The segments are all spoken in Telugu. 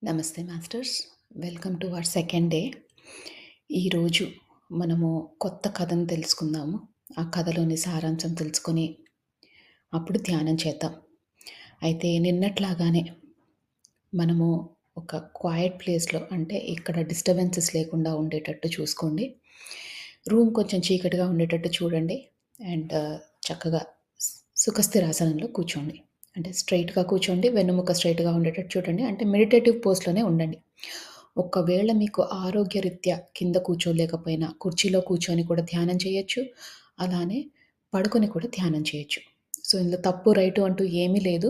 నమస్తే masters. Welcome to our second day. ఈరోజు మనము కొత్త కథను తెలుసుకుందాము. ఆ కథలోని సారాంశం తెలుసుకొని అప్పుడు ధ్యానం చేద్దాం. అయితే నిన్నట్లాగానే మనము ఒక క్వైట్ ప్లేస్‌లో అంటే ఇక్కడ డిస్టర్బెన్సెస్ లేకుండా ఉండేటట్టు చూసుకోండి. రూమ్ కొంచెం చీకటిగా ఉండేటట్టు చూడండి. అండ్ చక్కగా సుఖస్థిరాసనంలో కూర్చోండి. అంటే స్ట్రెయిట్‌గా కూర్చోండి. వెన్నుముక స్ట్రెయిట్‌గా ఉండేటట్టు చూడండి. అంటే మెడిటేటివ్ పోజ్‌లోనే ఉండండి. ఒకవేళ మీకు ఆరోగ్యరీత్యా కింద కూర్చోలేకపోయినా కుర్చీలో కూర్చొని కూడా ధ్యానం చేయొచ్చు. అలానే పడుకొని కూడా ధ్యానం చేయొచ్చు. సో, ఇందులో తప్పు, రైటు అంటూ ఏమీ లేదు.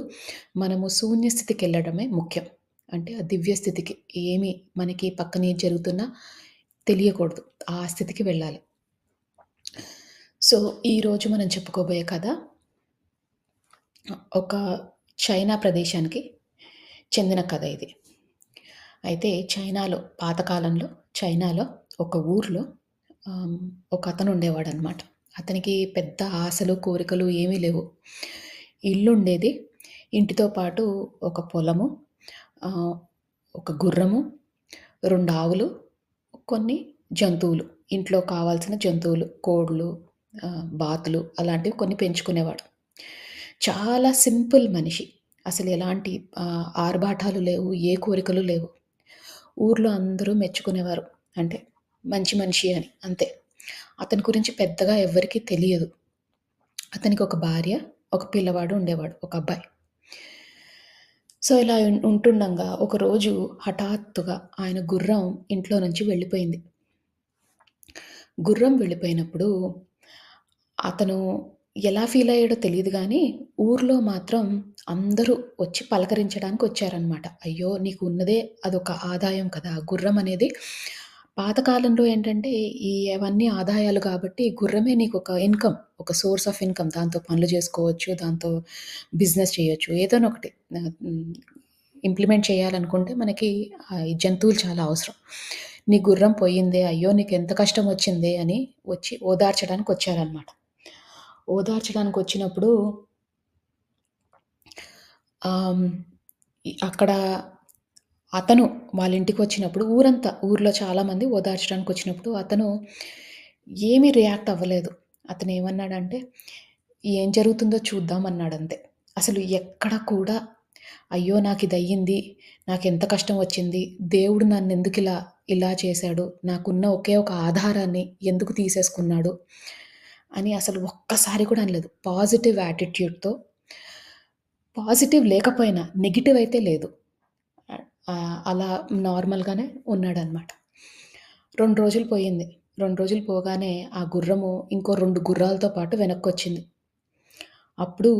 మనము శూన్య స్థితికెళ్ళడమే ముఖ్యం. అంటే ఆ దివ్య స్థితికి ఏమి మనకి పక్కన ఏది జరుగుతున్నా తెలియకూడదు. ఆ స్థితికి వెళ్ళాలి. సో, ఈరోజు మనం చెప్పుకోబోయే కథ ఒక చైనా ప్రదేశానికి చెందిన కథ ఇది. అయితే చైనాలో పాతకాలంలో చైనాలో ఒక ఊర్లో ఆహ్, ఒకతను ఉండేవాడనమాట. అతనికి పెద్ద ఆశలు, కోరికలు ఏమీ లేవు. ఇల్లుండేది. ఇంటితో పాటు ఒక పొలము, ఆహ్, ఒక గుర్రము, 2 ఆవులు, కొన్ని జంతువులు. ఇంట్లో కావాల్సిన జంతువులు, కోళ్ళు, బాతులు అలాంటివి కొన్ని పెంచుకునేవాడు. చాలా సింపుల్ మనిషి. అసలు ఎలాంటి ఆర్భాటాలు లేవు, ఏ కోరికలు లేవు. ఊర్లో అందరూ మెచ్చుకునేవారు. అంటే మంచి మనిషి అని అంతే. అతని గురించి పెద్దగా ఎవ్వరికీ తెలియదు. అతనికి ఒక భార్య, ఒక పిల్లవాడు ఉండేవాడు. ఒక అబ్బాయి. సో, ఇలా ఉంటుండంగా ఒకరోజు హఠాత్తుగా ఆయన గుర్రం ఇంట్లో నుంచి వెళ్ళిపోయింది. గుర్రం వెళ్ళిపోయినప్పుడు అతను ఎలా ఫీలయ్యాడో తెలీదు గానీ, ఊర్లో మాత్రం అందరూ వచ్చి పలకరించడానికొచ్చారనమాట. "అయ్యో! నీకు ఉన్నదే అదొక ఆదాయం కదా!" గుర్రం అనేది పాతకాలంలో ఏంటంటే, అవన్నీ ఆదాయాలు కాబట్టి గుర్రమే నీకొక ఇన్‌కమ్, ఒక సోర్స్ ఆఫ్ ఇన్‌కమ్. దాంతో పనులు జేసుకోవచ్చు, దాంతో బిజినెస్ చేయొచ్చు. ఏదోనొకటి ఇంప్లిమెంట్ చేయాలనుకుంటే మనకి ఈ జంతువులు చాలా అవసరం. "నీ గుర్రం పోయిందే, అయ్యో! నీకెంత కష్టమొచ్చిందే" అని వచ్చి ఓదార్చడానికొచ్చారనమాట. ఓదార్చడానికొచ్చినప్పుడు ఆహ్, అక్కడ అతను వాళ్ళ ఇంటికొచ్చినప్పుడు ఊర్లో చాలామంది ఓదార్చడానికొచ్చినప్పుడు అతను ఏమీ రియాక్ట్ అవ్వలేదు. అతనేమన్నాడంటే, "ఏం జరుగుతుందో చూద్దాం" అన్నాడంతే. అసలు ఎక్కడ కూడా అయ్యో! నాకిదయ్యింది, నాకెంత కష్టం వచ్చింది, దేవుడు నన్నెందుకిలా ఇలా చేశాడు, నాకున్న ఒకే ఒక ఆధారాన్ని ఎందుకు తీసేసుకున్నాడు అని అసలు ఒక్కసారి కూడా అనలేదు. పాజిటివ్ యాటిట్యూడ్‌తో, పాజిటివ్ లేకపోయినా నెగెటివ్ అయితే లేదు. అలా నార్మల్‌గానే ఉన్నాడనమాట. 2 రోజులు పోయింది. 2 రోజులు పోగానే ఆ గుర్రము ఇంకో 2 గుర్రాలతో పాటు వెనక్కొచ్చింది. అప్పుడు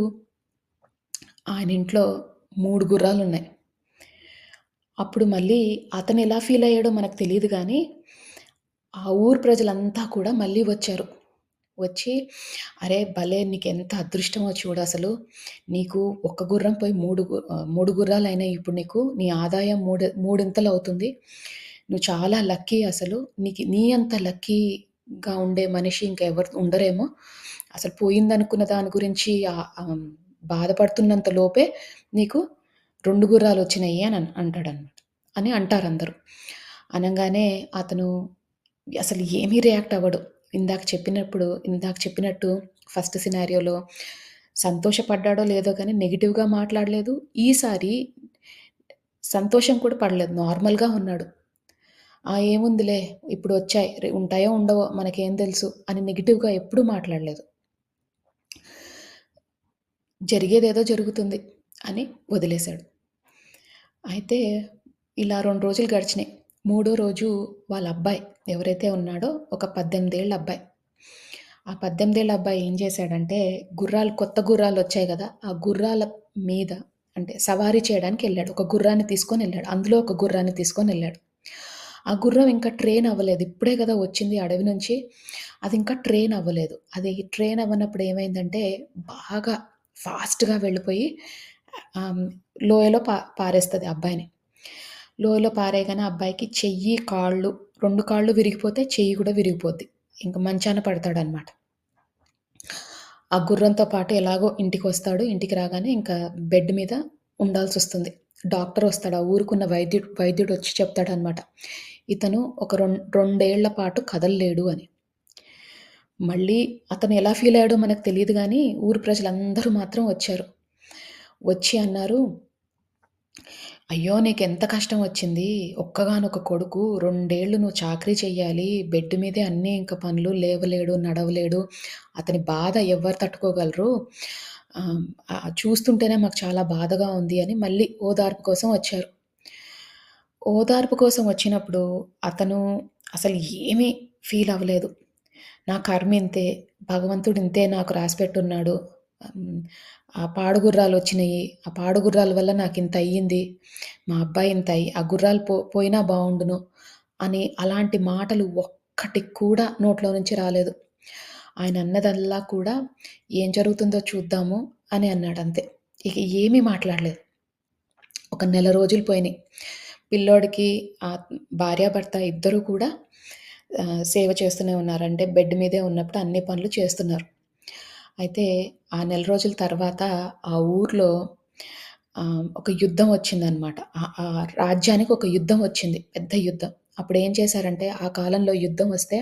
ఆయన ఇంట్లో 3 గుర్రాలున్నాయి. అప్పుడు మళ్ళీ అతనెలా ఫీలయ్యాడో మనకు తెలీదు గానీ, ఆ ఊరు ప్రజలంతా కూడా మళ్ళీ వచ్చారు. వచ్చి, "అరే! భలే నీకెంత అదృష్టమో చూడసలు. నీకు ఒక్క గుర్రం పోయి 3 గుర్రాలయినాయి ఇప్పుడు నీకు. నీ ఆదాయం మూడింతలవుతుంది. నువ్వు చాలా లక్కీ అసలు. నీ అంత లక్కీగా ఉండే మనిషి ఇంకెవరు ఉండరేమో. అసలు పోయిందనుకున్న దాని గురించి బాధపడుతున్నంత లోపే నీకు 2 గుర్రాలొచ్చినాయి" అని అంటాడనమాట. అని అంటారందరూ. అనంగానే అతను అసలు ఏమీ రియాక్ట్ అవ్వడు. ఇందాక చెప్పినట్టు ఫస్ట్ సినారియోలో సంతోషపడ్డాడో లేదో గానీ నెగెటివ్‌గా మాట్లాడలేదు. ఈసారి సంతోషం కూడా పడలేదు. నార్మల్‌గా ఉన్నాడు. ఏముందిలే ఇప్పుడొచ్చాయి. ఉంటాయో ఉండవో మనకేం తెలుసు అని నెగెటివ్‌గా ఎప్పుడూ మాట్లాడలేదు. జరిగేదేదో జరుగుతుంది అని వదిలేసాడు. అయితే ఇలా 2 రోజులు గడిచినాయి. మూడో రోజు వాళ్ళ అబ్బాయి ఎవరైతే ఉన్నాడో ఒక 18 ఏళ్ల అబ్బాయి. ఆ 18 ఏళ్ల అబ్బాయి ఏం చేశాడంటే కొత్త గుర్రాలొచ్చాయి గదా! ఆ గుర్రాల మీద అంటే సవారీ చేయడానికెళ్ళాడు. ఒక గుర్రాన్ని తీసుకొనెళ్ళాడు. అందులో ఒక గుర్రాన్ని తీసుకొనెళ్ళాడు. ఆ గుర్రం ఇంకా ట్రైన్ అవ్వలేదు. ఇప్పుడే గదా వచ్చింది అడవి నుంచి. అది ఇంకా ట్రైన్ అవ్వలేదు. అది ట్రైన్ అవ్వనప్పుడు ఏమైందంటే బాగా ఫాస్ట్‌గా వెళ్ళిపోయి ఆహ్, లోయలో పారేస్తది అబ్బాయిని. లోయలో పారేయగానే అబ్బాయికి చెయ్యి, కాళ్ళు 2 కాళ్ళు విరిగిపోతే చెయ్యి కూడా విరిగిపోద్ది. ఇంక మంచాన పడతాడనమాట. ఆ గుర్రంతో పాటు ఎలాగో ఇంటికొస్తాడు. ఇంటికి రాగానే ఇంకా బెడ్ మీద ఉండాల్సొస్తుంది. డాక్టరొస్తాడు. ఆ ఊరుకున్న వైద్యుడొచ్చి చెప్తాడనమాట. ఇతను ఒక 2 పాటు కదలలేడు అని. మళ్ళీ అతను ఎలా ఫీలయ్యాడో మనకు తెలీదు గానీ, ఊరు ప్రజలందరూ మాత్రం వచ్చారు. వచ్చి అన్నారు, "అయ్యో! నీకెంత కష్టం వచ్చింది. ఒక్కగానొక కొడుకు 2 నువ్వు చాకరీ చెయ్యాలి. బెడ్ మీదే అన్నీ ఇంక పనులు. లేవలేడు, నడవలేడు. అతని బాధ ఎవ్వరు తట్టుకోగలరు. ఆహ్, చూస్తుంటేనే మాకు చాలా బాధగా ఉంది" అని మళ్ళీ ఓదార్పు కోసం వచ్చారు. ఓదార్పు కోసం వచ్చినప్పుడు అతను అసలు ఏమీ ఫీల్ అవ్వలేదు. నా కర్మింతే, భగవంతుడు ఇంతే నాకు రాసిపెట్టున్నాడు. హ్మ్. ఆ పాడుగుర్రాలొచ్చినియి. ఆ పాడుగుర్రాల వల్ల నాకింతయ్యింది. మా అబ్బాయి ఆ గుర్రాలు పోయినా బావుండును అని అలాంటి మాటలు ఒక్కటి కూడా నోట్లో నుంచి రాలేదు. ఆయన అన్నదల్లా కూడా ఏం జరుగుతుందో చూద్దాము అని అన్నాడంతే. ఇక ఏమీ మాట్లాడలేదు. ఒక నెల రోజులు పోయినియి. పిల్లోడికి భార్యాభర్త ఇద్దరూ కూడా సేవ చేస్తూనే ఉన్నారు. అంటే బెడ్ మీదే ఉన్నప్పుడు అన్ని పనులు చేస్తున్నారు. అయితే ఆ నెల రోజుల తర్వాత ఆ ఊర్లో ఒక యుద్ధం వచ్చిందనమాట. ఆ రాజ్యానికి ఒక యుద్ధం వచ్చింది. పెద్ద యుద్ధం. అప్పుడేం చేశారంటే ఆ కాలంలో యుద్ధం వస్తే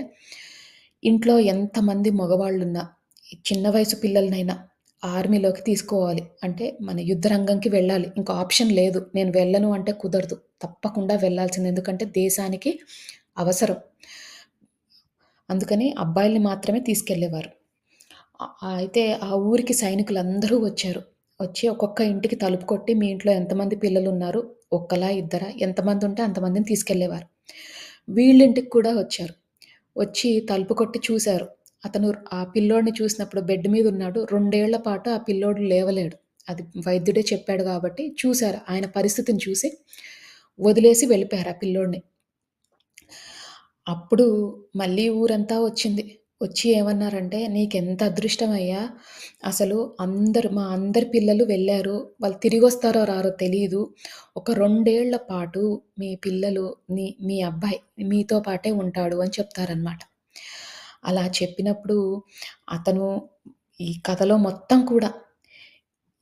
ఇంట్లో ఎంతమంది మగవాళ్ళున్నా, చిన్న వయసు పిల్లలనైనా ఆర్మీలోకి తీసుకోవాలి. అంటే మన యుద్ధ రంగంకి వెళ్ళాలి. ఇంక ఆప్షన్ లేదు. నేను వెళ్ళను అంటే కుదరదు. తప్పకుండా వెళ్ళాల్సిందే. ఎందుకంటే దేశానికి అవసరం. అందుకని అబ్బాయిల్ని మాత్రమే తీసుకెళ్ళేవారు. అయితే ఆ ఊరికి సైనికులందరూ వచ్చారు. వచ్చి ఒక్కొక్క ఇంటికి తలుపు కొట్టి, మీ ఇంట్లో ఎంతమంది పిల్లలున్నారు? ఒక్కలా? ఇద్దరా? ఎంతమందుంటే అంతమందిని తీసుకెళ్ళేవారు. వీళ్ళింటికి కూడా వచ్చారు. వచ్చి తలుపు కొట్టి చూసారు. అతను ఆ పిల్లోడిని చూసినప్పుడు బెడ్ మీదున్నాడు. 2 పాటు ఆ పిల్లోడు లేవలేడు. అది వైద్యుడే చెప్పాడు గాబట్టి చూసారు. ఆయన పరిస్థితిని చూసి వదిలేసి వెళ్ళిపోయారు ఆ పిల్లోడిని. అప్పుడు మళ్ళీ ఊరంతా వచ్చింది. వచ్చి ఏమన్నారంటే, "నీకెంత అదృష్టమయ్యా! అసలు మా అందరి పిల్లలు వెళ్లారు. వాళ్ళు తిరిగొస్తారో రారో తెలీదు. ఒక 2 పాటు మీ పిల్లలు మీ అబ్బాయి మీతో పాటే ఉంటాడు" అని చెప్తారనమాట. అలా చెప్పినప్పుడు అతను ఈ కథలో మొత్తం కూడా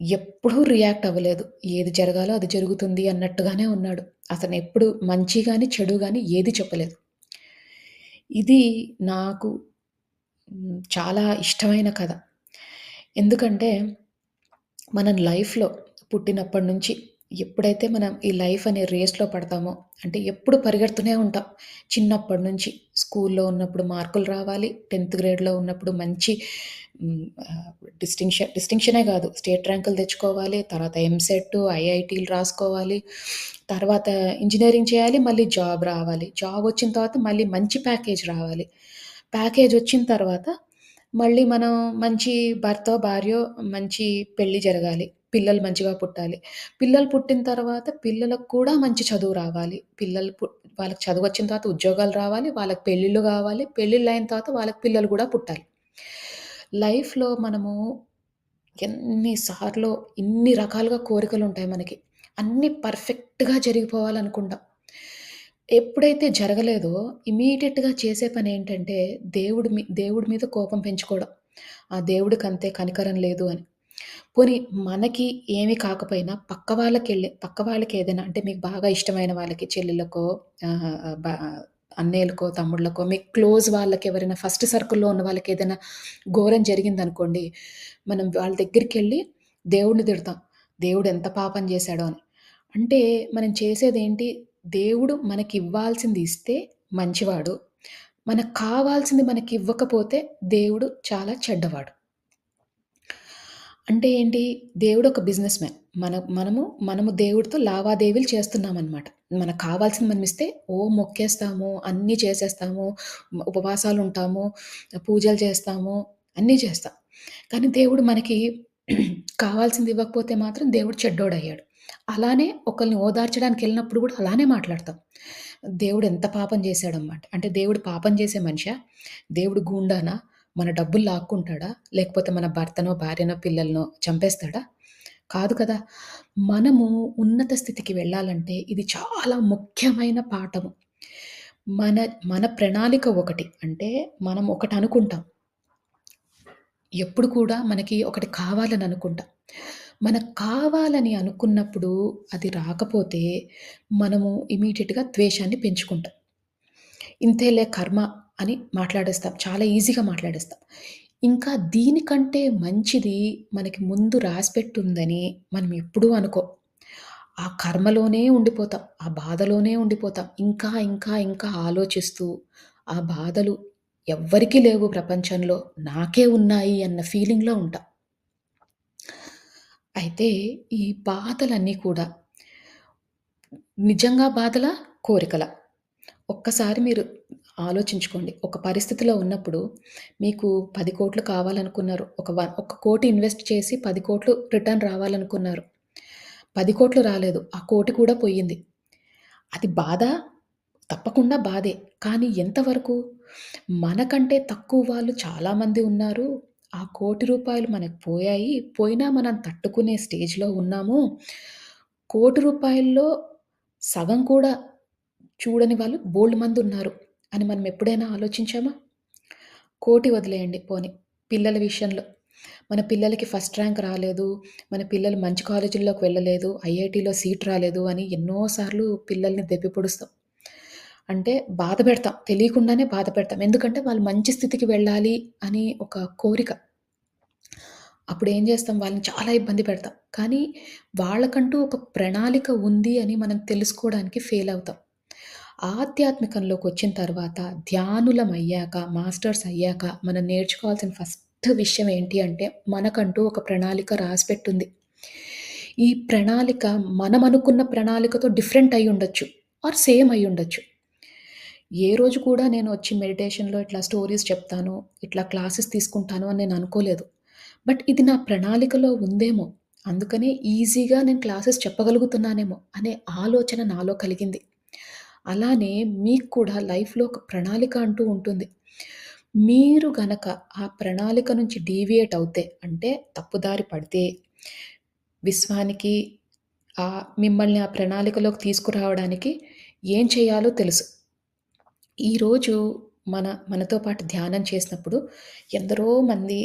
ఎప్పుడూ రియాక్ట్ అవ్వలేదు. ఏది జరగాలో అది జరుగుతుంది అన్నట్టుగానే ఉన్నాడు. అతనెప్పుడు మంచి గాని, చెడు గాని ఏది చెప్పలేదు. ఇది నాకు చాలా ఇష్టమైన కథ. ఎందుకంటే, మనం లైఫ్‌లో పుట్టినప్పటి నుంచి ఎప్పుడైతే మనం ఈ లైఫ్ అనే రేస్‌లో పడతామో, అంటే ఎప్పుడు పరిగెడుతూనే ఉంటాం. చిన్నప్పటి నుంచి స్కూల్‌లో ఉన్నప్పుడు మార్కులు రావాలి. 10థ్ గ్రేడ్‌లో ఉన్నప్పుడు మంచి హ్మ్, ఆహ్, డిస్టింక్షనే కాదు, స్టేట్ ర్యాంకులు తెచ్చుకోవాలి. తర్వాత ఎంసెట్, ఐఐటీలు రాసుకోవాలి. తర్వాత ఇంజినీరింగ్ చేయాలి. మళ్ళీ జాబ్ రావాలి. జాబ్ వచ్చిన తర్వాత మళ్ళీ మంచి ప్యాకేజ్ రావాలి. ప్యాకేజ్ వచ్చిన తర్వాత మళ్ళీ మనం మంచి భర్తో, భార్యో మంచి పెళ్లి జరగాలి. పిల్లలు మంచిగా పుట్టాలి. పిల్లలు పుట్టిన తర్వాత పిల్లలకు కూడా మంచి చదువు రావాలి. వాళ్ళకి చదువొచ్చిన తర్వాత ఉద్యోగాలు రావాలి. వాళ్ళకి పెళ్ళిళ్ళు గావాలి. పెళ్ళిళ్ళయిన తర్వాత వాళ్ళకి పిల్లలు గూడా పుట్టాలి. లైఫ్‌లో మనము ఎన్ని సార్లో ఇన్ని రకాలుగా కోరికలుంటాయి మనకి. అన్నీ పర్ఫెక్ట్‌గా జరిగిపోవాలనుకుంటాం. ఎప్పుడైతే జరగలేదో ఇమ్మీడియేట్‌గా చేసే పనేంటంటే దేవుడి మీద కోపం పెంచుకోవడం. ఆ దేవుడికంతే కనికరం లేదు అని. పోనీ మనకి ఏమి కాకపోయినా పక్క వాళ్ళకేదైనా అంటే మీకు బాగా ఇష్టమైన వాళ్ళకి చెల్లెళ్ళకో, ఆహ్, బ అన్నయ్యలకో, తమ్ముళ్ళకో, మీకు క్లోజ్ వాళ్ళకెవరైనా ఫస్ట్ సర్కిల్‌లో ఉన్న వాళ్ళకేదైనా ఘోరం జరిగిందనుకోండి, మనం వాళ్ళ దగ్గరికెళ్ళి దేవుడిని తిడతాం. దేవుడెంత పాపం చేశాడో అని. అంటే మనం చేసేదేంటి? దేవుడు మనకివ్వాల్సింది ఇస్తే మంచివాడు. మనకు కావాల్సింది మనకివ్వకపోతే దేవుడు చాలా చెడ్డవాడు. అంటే ఏంటి? దేవుడొక బిజినెస్ మ్యాన్. మనము దేవుడితో లావాదేవీలు చేస్తున్నామనమాట. మనకు కావాల్సింది మనమిస్తే మొక్కేస్తాము, అన్నీ చేసేస్తాము, ఉపవాసాలుంటాము, పూజలు చేస్తాము, అన్నీ చేస్తాం. కానీ దేవుడు మనకి కావాల్సింది ఇవ్వకపోతే మాత్రం దేవుడు చెడ్డోడయ్యాడు. అలానే ఒకళ్ళని ఓదార్చడానికెళ్ళినప్పుడు గూడా అలానే మాట్లాడతాం. దేవుడు ఎంత పాపం చేశాడనమాట. అంటే దేవుడు పాపం చేసే మనిషా? దేవుడు గూండానా? మన డబ్బులు లాక్కుంటాడా? లేకపోతే మన భర్తనో, భార్యనో, పిల్లలనో చంపేస్తాడా? కాదు కదా! మనము ఉన్నత స్థితికి వెళ్ళాలంటే ఇది చాలా ముఖ్యమైన పాఠము. మన మన ప్రణాళిక ఒకటి. అంటే మనం ఒకటనుకుంటాం. ఎప్పుడు కూడా మనకి ఒకటి కావాలని అనుకుంటాం. మనకు కావాలని అనుకున్నప్పుడు అది రాకపోతే మనము ఇమ్మీడియేట్‌గా ద్వేషాన్ని పెంచుకుంటాం. ఇంతేలే కర్మ అని మాట్లాడేస్తాం. చాలా ఈజీగా మాట్లాడేస్తాం. ఇంకా దీనికంటే మంచిది మనకి ముందు రాసిపెట్టుందని మనం ఎప్పుడూ అనుకోం. ఆ కర్మలోనే ఉండిపోతాం. ఆ బాధలోనే ఉండిపోతాం. ఇంకా, ఇంకా, ఇంకా ఆలోచిస్తూ ఆ బాధలు ఎవ్వరికీ లేవు ప్రపంచంలో. నాకే ఉన్నాయి అన్న ఫీలింగ్‌లో ఉంటాం. అయితే ఈ బాధలన్నీ కూడా నిజంగా బాధలా? కోరికలా? ఒక్కసారి మీరు ఆలోచించుకోండి. ఒక పరిస్థితిలో ఉన్నప్పుడు మీకు 10,00,00,000 కావాలనుకున్నారు. ఒక కోటి ఇన్వెస్ట్ చేసి 10,00,00,000 రిటర్న్ రావాలనుకున్నారు. 10,00,00,000 రాలేదు. ఆ కోటి కూడా పోయింది. అది బాధా? తప్పకుండా బాధే. కానీ ఎంతవరకు? మనకంటే తక్కువ వాళ్ళు చాలామంది ఉన్నారు. ఆ రూ. 1,00,00,000 మనకు పోయాయి. పోయినా మనం తట్టుకునే స్టేజ్‌లో ఉన్నాము. రూ. 1,00,00,000లో సగం కూడా చూడని వాళ్ళు బోలెడుమందున్నారు అని మనం ఎప్పుడైనా ఆలోచించామా? కోటి వదిలేయండి పోనీ. పిల్లల విషయంలో. మన పిల్లలకి ఫస్ట్ ర్యాంక్ రాలేదు. మన పిల్లలు మంచి కాలేజీల్లోకి వెళ్ళలేదు. ఐఐటీలో సీట్ రాలేదు అని ఎన్నో సార్లు పిల్లల్ని దెప్పి పొడుస్తాం. అంటే బాధ పెడతాం. తెలియకుండానే బాధ పెడతాం. ఎందుకంటే వాళ్ళు మంచి స్థితికి వెళ్ళాలి అని ఒక కోరిక. అప్పుడేం జేస్తాం వాళ్ళని చాలా ఇబ్బంది పెడతాం. కానీ వాళ్ళకంటూ ఒక ప్రణాళిక ఉంది అని మనం తెలుసుకోవడానికి ఫెయిల్ అవుతాం. ఆధ్యాత్మికంలోకొచ్చిన తర్వాత ధ్యానులమయ్యాక, మాస్టర్స్ అయ్యాక మనం నేర్చుకోవాల్సిన ఫస్ట్ విషయం ఏంటి అంటే, మనకంటూ ఒక ప్రణాళిక రాసిపెట్టుంది. ఈ ప్రణాళిక మనం అనుకున్న ప్రణాళికతో డిఫరెంట్ అయ్యుండొచ్చు. ఆర్ సేమ్ అయ్యుండొచ్చు. ఏ రోజు కూడా నేను వచ్చి మెడిటేషన్‌లో ఇట్లా స్టోరీస్ చెప్తాను, ఇట్లా క్లాసెస్ తీసుకుంటాను అని నేను అనుకోలేదు. బట్ ఇది నా ప్రణాళికలో ఉందేమో, అందుకనే ఈజీగా నేను క్లాసెస్ చెప్పగలుగుతున్నానేమో అనే ఆలోచన నాలో కలిగింది. అలానే మీకు కూడా లైఫ్‌లో ఒక ప్రణాళిక అంటూ ఉంటుంది. మీరు గనక ఆ ప్రణాళిక నుంచి డీవియేట్ అవుతే, అంటే తప్పుదారి పడితే, విశ్వానికి మిమ్మల్ని ఆ ప్రణాళికలోకి తీసుకురావడానికి ఏం చేయాలో తెలుసు. ఈరోజు మనతో పాటు ధ్యానం చేసినప్పుడు ఎందరో మంది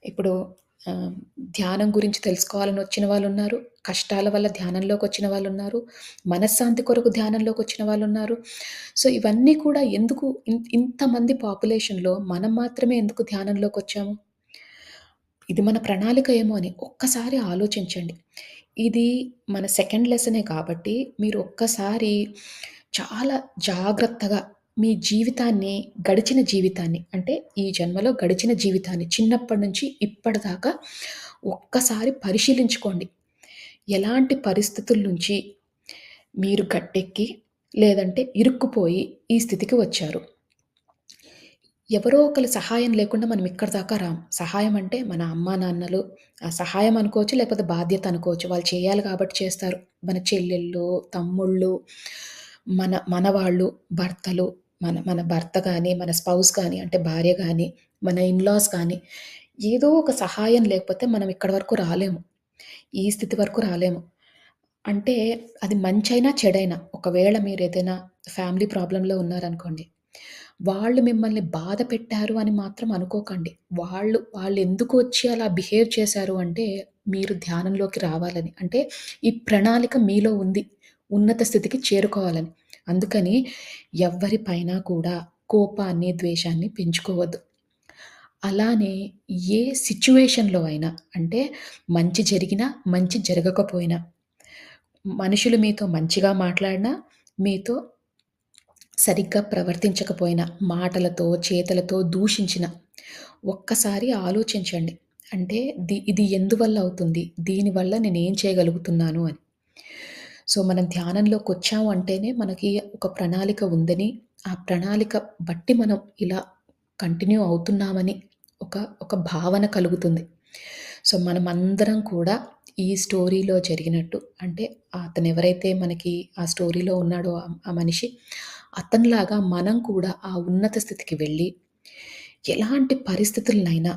ఇప్పుడు ఆహ్, ధ్యానం గురించి తెలుసుకోవాలని వచ్చిన వాళ్ళున్నారు. కష్టాల వల్ల ధ్యానంలోకొచ్చిన వాళ్ళున్నారు. మనశ్శాంతి కొరకు ధ్యానంలోకొచ్చిన వాళ్ళున్నారు. సో, ఇవన్నీ కూడా ఎందుకు ఇంతమంది పాపులేషన్‌లో మనం మాత్రమే ఎందుకు ధ్యానంలోకొచ్చాము? ఇది మన ప్రణాళిక ఏమో అని ఒక్కసారి ఆలోచించండి. ఇది మన సెకండ్ లెసనే కాబట్టి మీరు ఒక్కసారి చాలా జాగ్రత్తగా మీ జీవితాన్ని, గడిచిన జీవితాన్ని అంటే ఈ జన్మలో గడిచిన జీవితాన్ని చిన్నప్పటి నుంచి ఇప్పటిదాకా ఒక్కసారి పరిశీలించుకోండి. ఎలాంటి పరిస్థితుల నుంచి మీరు గట్టెక్కి లేదంటే ఇరుక్కుపోయి ఈ స్థితికి వచ్చారు. ఎవరో ఒకళ్ళ సహాయం లేకుండా మనం ఇక్కడి దాకా రాం. సహాయం అంటే మన అమ్మానాన్నలు సహాయం అనుకోవచ్చు, లేకపోతే బాధ్యత అనుకోవచ్చు. వాళ్ళు చేయాలి కాబట్టి చేస్తారు. మన చెల్లెళ్ళు, తమ్ముళ్ళు, మనవాళ్ళు, భర్తలు, మన మన భర్త గాని, మన స్పౌస్ గాని అంటే భార్య గాని, మన ఇన్‌లాస్ కానీ, ఏదో ఒక సహాయం లేకపోతే మనం ఇక్కడి వరకు రాలేము. ఈ స్థితి వరకు రాలేము. అంటే అది మంచైనా, చెడైనా ఒకవేళ మీరేదైనా ఫ్యామిలీ ప్రాబ్లమ్‌లో ఉన్నారనుకోండి. వాళ్ళు మిమ్మల్ని బాధ పెట్టారు అని మాత్రం అనుకోకండి. వాళ్ళెందుకు వచ్చి అలా బిహేవ్ చేశారు అంటే, మీరు ధ్యానంలోకి రావాలని. అంటే ఈ ప్రణాళిక మీలో ఉంది. ఉన్నత స్థితికి చేరుకోవాలని. అందుకని ఎవ్వరి పైన కూడా కోపాన్ని, ద్వేషాన్ని పెంచుకోవద్దు. అలానే ఏ సిట్యుయేషన్‌లో అయినా అంటే మంచి జరిగినా, మంచి జరగకపోయినా మనుషులు మీతో మంచిగా మాట్లాడినా, మీతో సరిగ్గా ప్రవర్తించకపోయినా, మాటలతో, చేతలతో దూషించిన, ఒక్కసారి ఆలోచించండి. అంటే ఇది ఎందువల్ల అవుతుంది? దీనివల్ల నేనేం చేయగలుగుతున్నాను అని. సో, మనం ధ్యానంలోకొచ్చాము అంటేనే మనకి ఒక ప్రణాళిక ఉందని, ఆ ప్రణాళిక బట్టి మనం ఇలా కంటిన్యూ అవుతున్నామని ఒక ఒక భావన కలుగుతుంది. సో, మనమందరం కూడా ఈ స్టోరీలో జరిగినట్టు అంటే అతనెవరైతే మనకి ఆ స్టోరీలో ఉన్నాడో ఆ మనిషి, అతనిలాగా మనం కూడా ఆ ఉన్నత స్థితికి వెళ్ళి, ఎలాంటి పరిస్థితులనైనా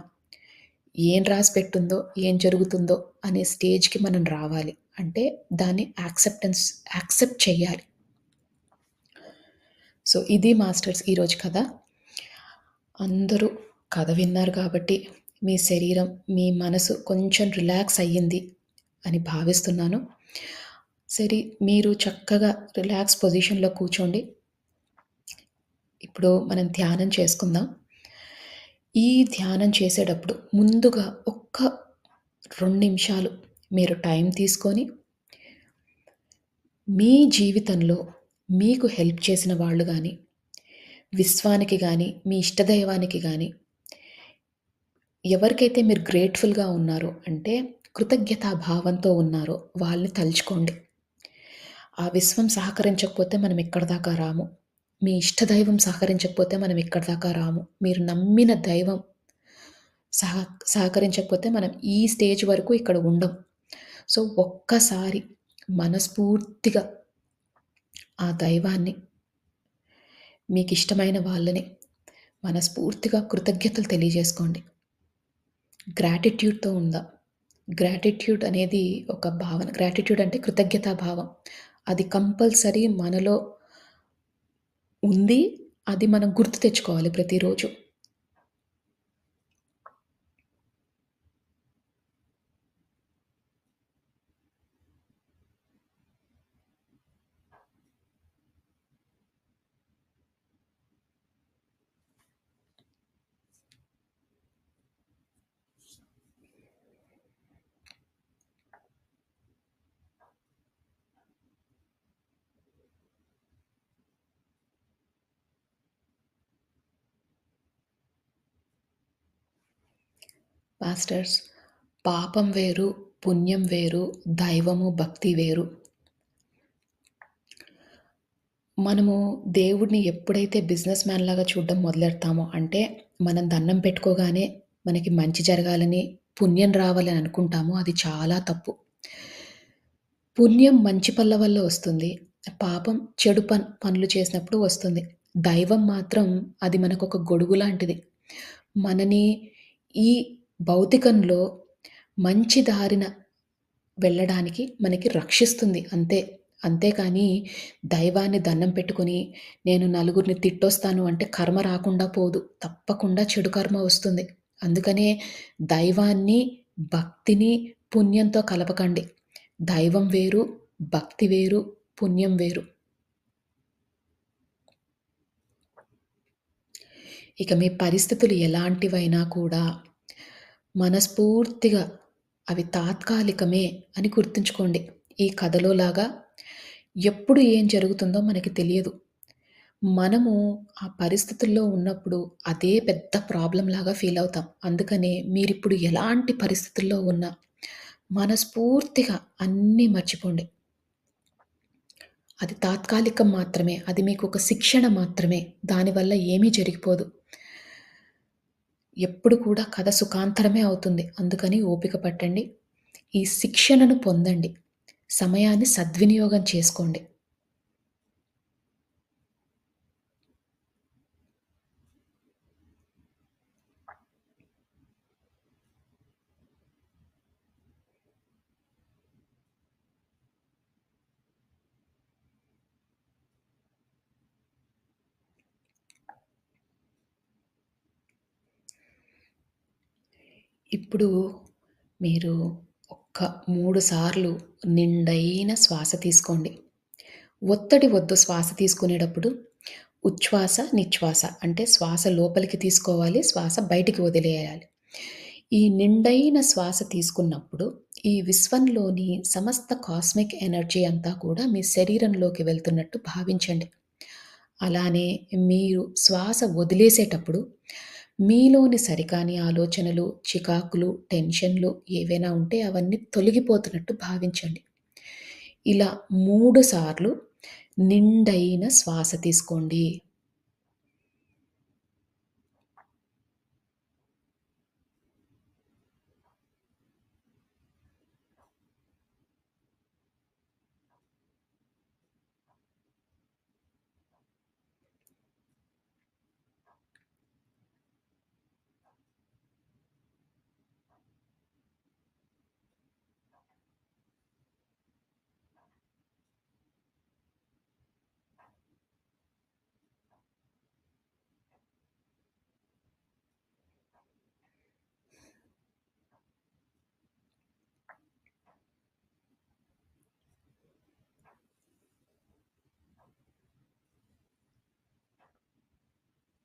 ఏం రాసిపెట్టుందో, ఏం జరుగుతుందో అనే స్టేజ్‌కి మనం రావాలి. అంటే దాన్ని యాక్సెప్ట్ చేయాలి. సో, ఇది మాస్టర్స్ ఈరోజు కథ. అందరూ కథ విన్నారు కాబట్టి మీ శరీరం, మీ మనసు కొంచెం రిలాక్స్ అయ్యింది అని భావిస్తున్నాను. సరే, మీరు చక్కగా రిలాక్స్ పొజిషన్‌లో కూర్చోండి. ఇప్పుడు మనం ధ్యానం చేసుకుందాం. ఈ ధ్యానం చేసేటప్పుడు ముందుగా ఒక్క 2 నిమిషాలు మీరు టైం తీసుకొని, మీ జీవితంలో మీకు హెల్ప్ చేసిన వాళ్ళు గాని, విశ్వానికి గాని, మీ ఇష్టదైవానికి గాని, ఎవరికైతే మీరు గ్రేట్‌ఫుల్‌గా ఉన్నారో, అంటే కృతజ్ఞతా భావంతో ఉన్నారో వాళ్ళని తలుచుకోండి. ఆ విశ్వం సహకరించకపోతే మనం ఇక్కడి దాకా రాము. మీ ఇష్టదైవం సహకరించకపోతే మనం ఇక్కడి దాకా రాము. మీరు నమ్మిన దైవం సహ సహకరించకపోతే మనం ఈ స్టేజ్ వరకు ఇక్కడ ఉండం. సో, ఒక్కసారి మనస్ఫూర్తిగా ఆ దైవాన్ని, మీకిష్టమైన వాళ్ళని మనస్ఫూర్తిగా కృతజ్ఞతలు తెలియజేసుకోండి. గ్రాటిట్యూడ్‌తో ఉందాం. గ్రాటిట్యూడ్ అనేది ఒక భావన. గ్రాటిట్యూడ్ అంటే కృతజ్ఞతా భావం. అది కంపల్సరీ మనలో ఉంది. అది మనం గుర్తు తెచ్చుకోవాలి ప్రతిరోజు. మాస్టర్స్, పాపం వేరు, పుణ్యం వేరు, దైవము, భక్తి వేరు. మనము దేవుడిని ఎప్పుడైతే బిజినెస్ మ్యాన్‌లాగా చూడడం మొదలెడతామో, అంటే మనం దండం పెట్టుకోగానే మనకి మంచి జరగాలని, పుణ్యం రావాలని అనుకుంటామో అది చాలా తప్పు. పుణ్యం మంచి పనుల వల్ల వస్తుంది. పాపం చెడు పనులు చేసినప్పుడు వస్తుంది. దైవం మాత్రం అది మనకొక గొడుగు లాంటిది. మనని ఈ భౌతికంలో మంచి దారిన వెళ్ళడానికి మనకి రక్షిస్తుంది అంతే. అంతేకానీ దైవాన్ని దండం పెట్టుకొని, నేను నలుగురిని తిట్టొస్తాను అంటే కర్మ రాకుండా పోదు. తప్పకుండా చెడు కర్మ వస్తుంది. అందుకనే దైవాన్ని, భక్తిని పుణ్యంతో కలపకండి. దైవం వేరు, భక్తి వేరు, పుణ్యం వేరు. ఇక మీ పరిస్థితులు ఎలాంటివైనా కూడా మనస్ఫూర్తిగా అవి తాత్కాలికమే అని గుర్తుంచుకోండి. ఈ కథలో లాగా ఎప్పుడు ఏం జరుగుతుందో మనకి తెలియదు. మనము ఆ పరిస్థితుల్లో ఉన్నప్పుడు అదే పెద్ద ప్రాబ్లమ్‌లాగా ఫీల్ అవుతాం. అందుకనే మీరిప్పుడు ఎలాంటి పరిస్థితుల్లో ఉన్నా మనస్ఫూర్తిగా అన్నీ మర్చిపోండి. అది తాత్కాలికం మాత్రమే. అది మీకొక శిక్షణ మాత్రమే. దానివల్ల ఏమీ జరిగిపోదు. ఎప్పుడు కూడా కథ సుఖాంతరమే అవుతుంది. అందుకని ఓపిక పట్టండి. ఈ శిక్షణను పొందండి. సమయాన్ని సద్వినియోగం చేసుకోండి. ఇప్పుడు మీరు ఒక్క 3 సార్లు నిండైన శ్వాస తీసుకోండి. ఒత్తడి వద్దు శ్వాస తీసుకునేటప్పుడు. ఉచ్ఛ్వాస, నిశ్వాస అంటే శ్వాస లోపలికి తీసుకోవాలి. శ్వాస బయటికి వదిలేయాలి. ఈ నిండైన శ్వాస తీసుకున్నప్పుడు ఈ విశ్వంలోని సమస్త కాస్మిక్ ఎనర్జీ అంతా కూడా మీ శరీరంలోకి వెళ్తున్నట్టు భావించండి. అలానే మీరు శ్వాస వదిలేసేటప్పుడు మీలోని సరికాని ఆలోచనలు, చికాకులు, టెన్షన్‌లు ఏవైనా ఉంటే అవన్నీ తొలగిపోతున్నట్టు భావించండి. ఇలా 3 సార్లు నిండైన శ్వాస తీసుకోండి.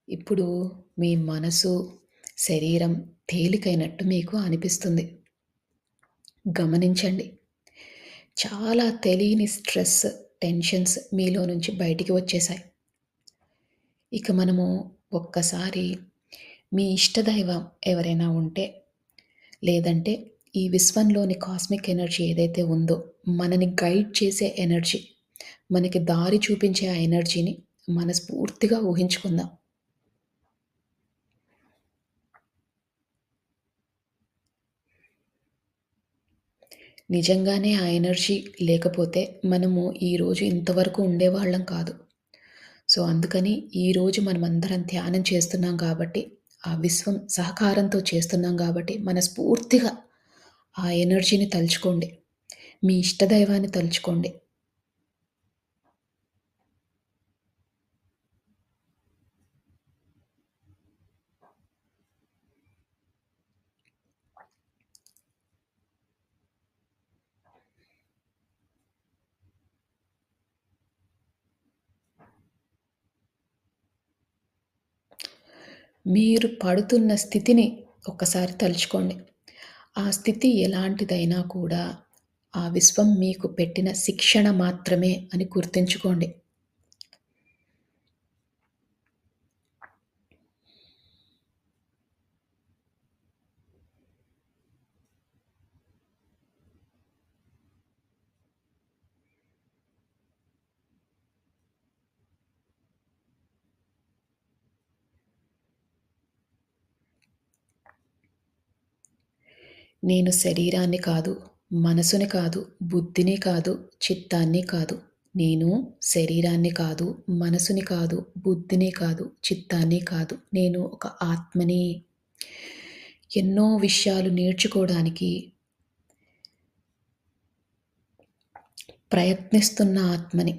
ఇప్పుడు మీ మనసు, శరీరం తేలికైనట్టు మీకు అనిపిస్తుంది. గమనించండి. చాలా తెలియని స్ట్రెస్, టెన్షన్స్ మీలో నుంచి బయటికి వచ్చేసాయి. ఇక మనము ఒక్కసారి మీ ఇష్టదైవం ఎవరైనా ఉంటే, లేదంటే ఈ విశ్వంలోని కాస్మిక్ ఎనర్జీ ఏదైతే ఉందో, మనని గైడ్ చేసే ఎనర్జీ, మనకి దారి చూపించే ఆ ఎనర్జీని మనస్ఫూర్తిగా ఊహించుకుందాం. నిజంగానే ఆ ఎనర్జీ లేకపోతే మనము ఈరోజు ఇంతవరకు ఉండేవాళ్ళం కాదు. సో, అందుకని ఈరోజు మనమందరం ధ్యానం చేస్తున్నాం కాబట్టి, ఆ విశ్వం సహకారంతో చేస్తున్నాం కాబట్టి, మనస్ఫూర్తిగా ఆ ఎనర్జీని తలుచుకోండి. మీ ఇష్టదైవాన్ని తలుచుకోండి. మీరు పడుతున్న స్థితిని ఒక్కసారి తలుచుకోండి. ఆ స్థితి ఎలాంటిదైనా కూడా ఆ విశ్వం మీకు పెట్టిన శిక్షణ మాత్రమే అని గుర్తుంచుకోండి. నేను శరీరాన్ని కాదు, మనసుని కాదు, బుద్ధిని కాదు, చిత్తాన్ని కాదు. నేను శరీరాన్ని కాదు, మనసుని కాదు, బుద్ధిని కాదు, చిత్తాన్ని కాదు. నేను ఒక ఆత్మని. ఎన్నో విషయాలు నేర్చుకోవడానికి ప్రయత్నిస్తున్న ఆత్మని.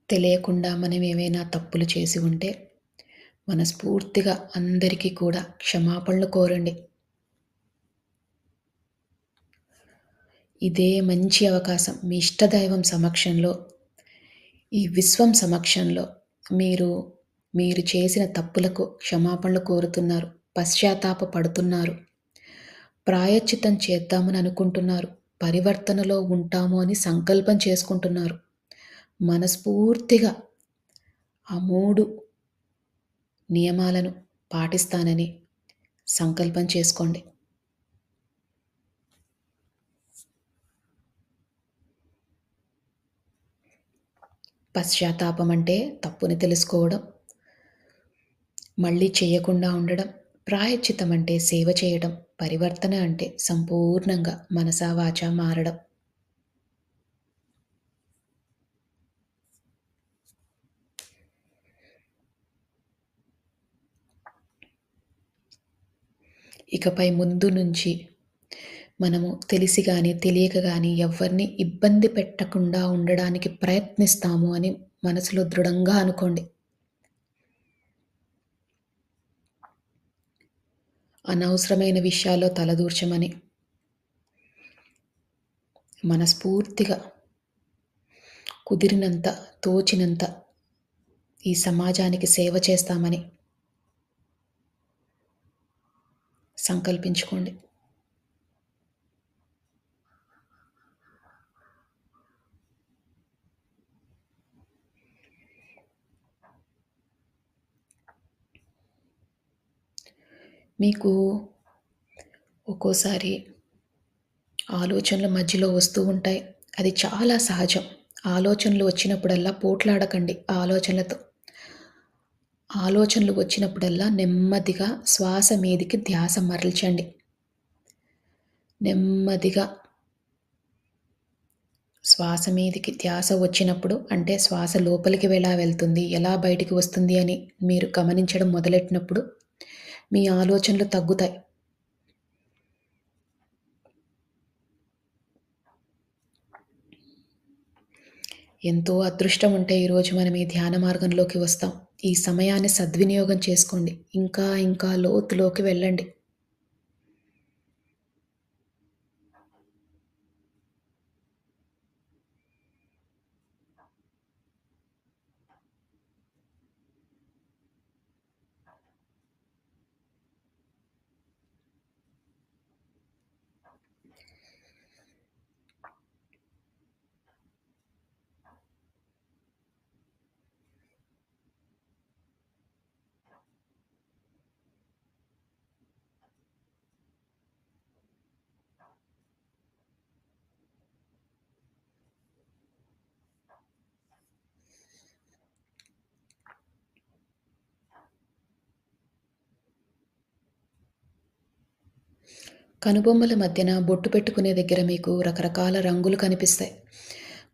తెలియకుండా మనం ఏవైనా తప్పులు చేసి ఉంటే మనస్ఫూర్తిగా అందరికీ కూడా క్షమాపణలు కోరండి. ఇదే మంచి అవకాశం మీ ఇష్టదైవం సమక్షంలో, ఈ విశ్వం సమక్షంలో మీరు, మీరు చేసిన తప్పులకు క్షమాపణలు కోరుతున్నారు. పశ్చాత్తాప పడుతున్నారు. ప్రాయశ్చిత్తం చేద్దామని అనుకుంటున్నారు. పరివర్తనలో ఉంటాము అని సంకల్పం చేసుకుంటున్నారు. మనస్ఫూర్తిగా ఆ 3 నియమాలను పాటిస్తానని సంకల్పం చేసుకోండి. పశ్చాత్తాపం అంటే తప్పుని తెలుసుకోవడం, మళ్ళీ చేయకుండా ఉండడం. ప్రాయశ్చిత్తం అంటే సేవ చేయడం. పరివర్తన అంటే సంపూర్ణంగా మనసా వాచా మారడం. ఇకపై ముందు నుంచి మనము తెలిసి గాని, తెలియక గాని ఎవ్వరిని ఇబ్బంది పెట్టకుండా ఉండడానికి ప్రయత్నిస్తాము అని మనసులో దృఢంగా అనుకోండి. అనవసరమైన విషయాల్లో తలదూర్చమని మనస్ఫూర్తిగా కుదిరినంత, తోచినంత ఈ సమాజానికి సేవ చేస్తామని సంకల్పించుకోండి. మీకు ఒక్కోసారి ఆలోచనలు మధ్యలో వస్తూ ఉంటాయి. అది చాలా సహజం. ఆలోచనలు వచ్చినప్పుడల్లా పోట్లాడకండి ఆలోచనలతో. ఆలోచనలు వచ్చినప్పుడల్లా నెమ్మదిగా శ్వాస మీదికి ధ్యాస మరల్చండి. నెమ్మదిగా శ్వాస మీదికి ధ్యాస వచ్చినప్పుడు అంటే శ్వాస లోపలికి ఎలా వెళ్తుంది, ఎలా బయటికి వస్తుంది అని మీరు గమనించడం మొదలెట్టినప్పుడు మీ ఆలోచనలు తగ్గుతాయి. ఎంతో అదృష్టం ఉంటే ఈరోజు మనం ఈ ధ్యాన మార్గంలోకి వస్తాం. ఈ సమయాన్ని సద్వినియోగం చేసుకోండి. ఇంకా ఇంకా లోతులోకి వెళ్ళండి. కనుబొమ్మల మధ్యన బొట్టు పెట్టుకునే దగ్గర మీకు రకరకాల రంగులు కనిపిస్తాయి.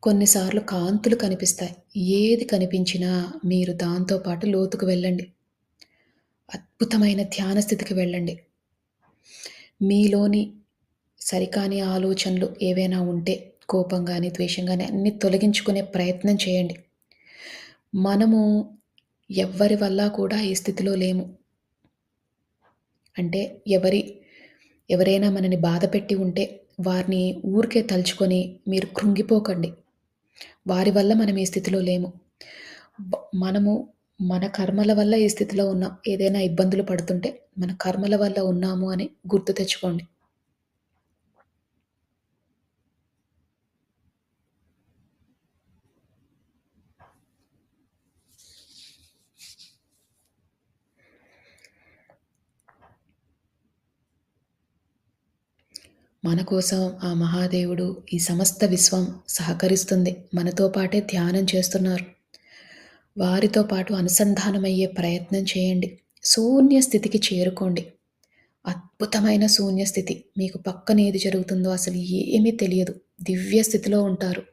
కొన్నిసార్లు కాంతులు కనిపిస్తాయి. ఏది కనిపించినా మీరు దాంతో పాటు లోతుకు వెళ్ళండి. అద్భుతమైన ధ్యాన స్థితికి వెళ్ళండి. మీలోని సరికాని ఆలోచనలు ఏవైనా ఉంటే కోపం గాని, ద్వేషం గాని అన్నీ తొలగించుకునే ప్రయత్నం చేయండి. మనము ఎవ్వరి వల్ల కూడా ఈ స్థితిలో లేము. అంటే ఎవరైనా మనని బాధపెట్టి ఉంటే వారిని ఊరికే తలుచుకొని మీరు కృంగిపోకండి. వారి వల్ల మనం ఈ స్థితిలో లేము. మనము మన కర్మల వల్ల ఈ స్థితిలో ఉన్నాం. ఏదైనా ఇబ్బందులు పడుతుంటే మన కర్మల వల్ల ఉన్నాము అని గుర్తు తెచ్చుకోండి. మన కోసం ఆ మహాదేవుడు, ఈ సమస్త విశ్వం సహకరిస్తుంది. మనతో పాటే ధ్యానం చేస్తున్నారు. వారితో పాటు అనుసంధానమయ్యే ప్రయత్నం చేయండి. శూన్య స్థితికి చేరుకోండి. అద్భుతమైన శూన్య స్థితి. మీకు పక్కన ఏది జరుగుతుందో అసలు ఏమీ తెలియదు. దివ్య స్థితిలో ఉంటారు.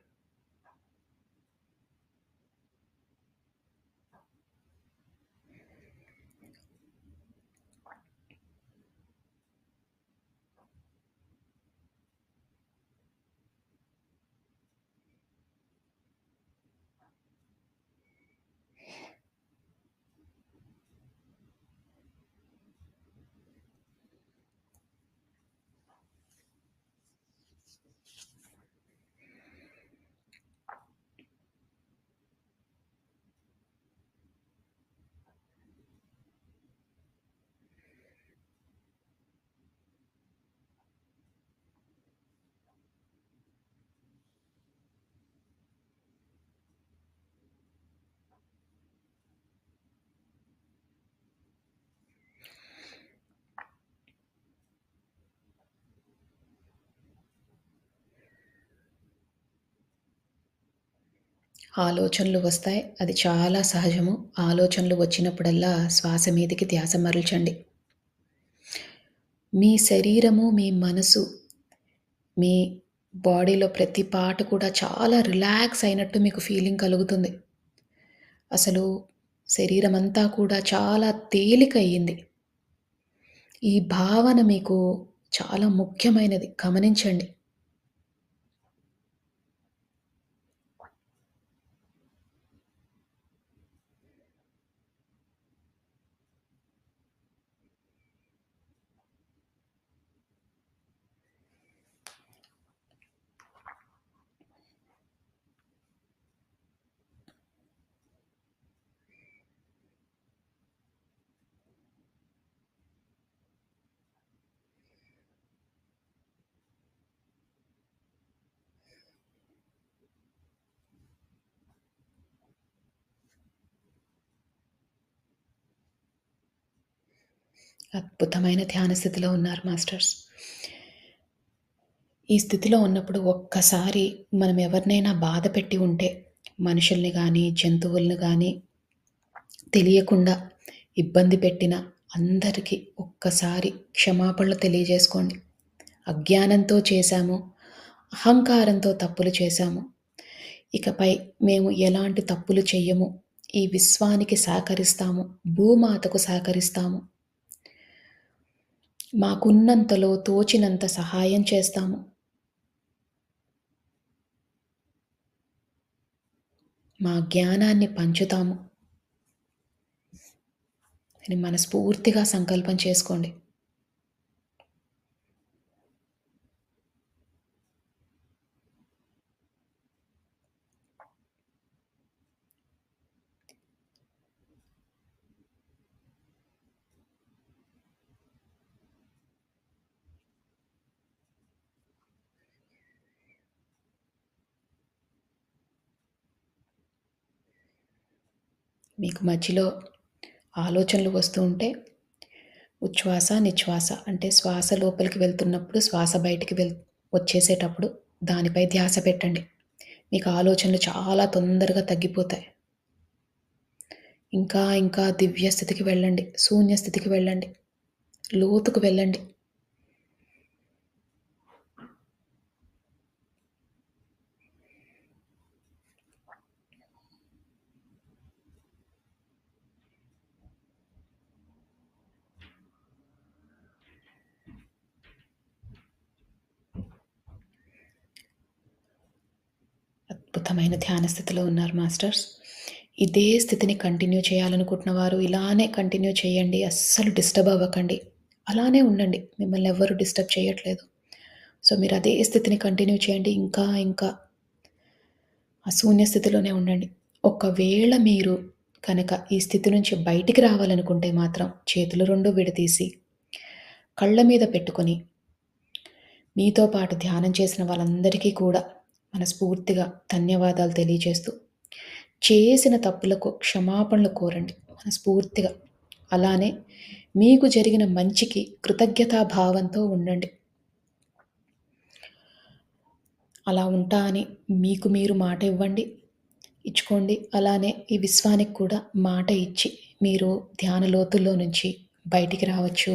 ఆలోచనలు వస్తాయి. అది చాలా సహజము. ఆలోచనలు వచ్చినప్పుడల్లా శ్వాస మీదకి ధ్యాస మరల్చండి. మీ శరీరము, మీ మనసు, మీ బాడీలో ప్రతి పార్ట్ కూడా చాలా రిలాక్స్ అయినట్టు మీకు ఫీలింగ్ కలుగుతుంది. అసలు శరీరమంతా కూడా చాలా తేలికయ్యింది. ఈ భావన మీకు చాలా ముఖ్యమైనది. గమనించండి. అద్భుతమైన ధ్యాన స్థితిలో ఉన్నారు మాస్టర్స్. ఈ స్థితిలో ఉన్నప్పుడు ఒక్కసారి మనం ఎవరినైనా బాధపెట్టి ఉంటే, మనుషుల్ని గానీ, జంతువుల్ని గానీ తెలియకుండా ఇబ్బంది పెట్టిన అందరికీ ఒక్కసారి క్షమాపణలు తెలియజేసుకోండి. అజ్ఞానంతో చేశాము, అహంకారంతో తప్పులు చేశాము. ఇకపై మేము ఎలాంటి తప్పులు చెయ్యము. ఈ విశ్వానికి సహకరిస్తాము. భూమాతకు సహకరిస్తాము. మాకున్నంతలో తోచినంత సహాయం చేస్తాము. మా జ్ఞానాన్ని పంచుతాము అని మనస్ఫూర్తిగా సంకల్పం చేసుకోండి. మీకు మధ్యలో ఆలోచనలు వస్తూ ఉంటే ఉచ్ఛ్వాస, నిశ్వాస అంటే శ్వాస లోపలికి వెళ్తున్నప్పుడు, శ్వాస బయటికి వచ్చేసేటప్పుడు దానిపై ధ్యాస పెట్టండి. మీకు ఆలోచనలు చాలా తొందరగా తగ్గిపోతాయి. ఇంకా ఇంకా దివ్య స్థితికి వెళ్ళండి. శూన్య స్థితికి వెళ్ళండి. లోతుకు వెళ్ళండి. అద్భుతమైన ధ్యాన స్థితిలో ఉన్నారు మాస్టర్స్. ఇదే స్థితిని కంటిన్యూ చేయాలనుకుంటున్న వారు ఇలానే కంటిన్యూ చేయండి. అస్సలు డిస్టర్బ్ అవ్వకండి. అలానే ఉండండి. మిమ్మల్ని ఎవ్వరు డిస్టర్బ్ చేయట్లేదు. సో, మీరు అదే స్థితిని కంటిన్యూ చేయండి. ఇంకా ఇంకా ఆ శూన్య స్థితిలోనే ఉండండి. ఒకవేళ మీరు కనుక ఈ స్థితి నుంచి బయటికి రావాలనుకుంటే మాత్రం చేతులు 2 విడదీసి కళ్ళ మీద పెట్టుకొని మీతో పాటు ధ్యానం చేసిన వాళ్ళందరికీ కూడా మనస్ఫూర్తిగా ధన్యవాదాలు తెలియజేస్తూ, చేసిన తప్పులకు క్షమాపణలు కోరండి మనస్ఫూర్తిగా. అలానే మీకు జరిగిన మంచికి కృతజ్ఞతా భావంతో ఉండండి. అలా ఉంటా అని మీకు మీరు మాట ఇవ్వండి. ఇచ్చుకోండి. అలానే ఈ విశ్వానికి కూడా మాట ఇచ్చి మీరు ధ్యాన లోతుల్లో నుంచి బయటికి రావచ్చు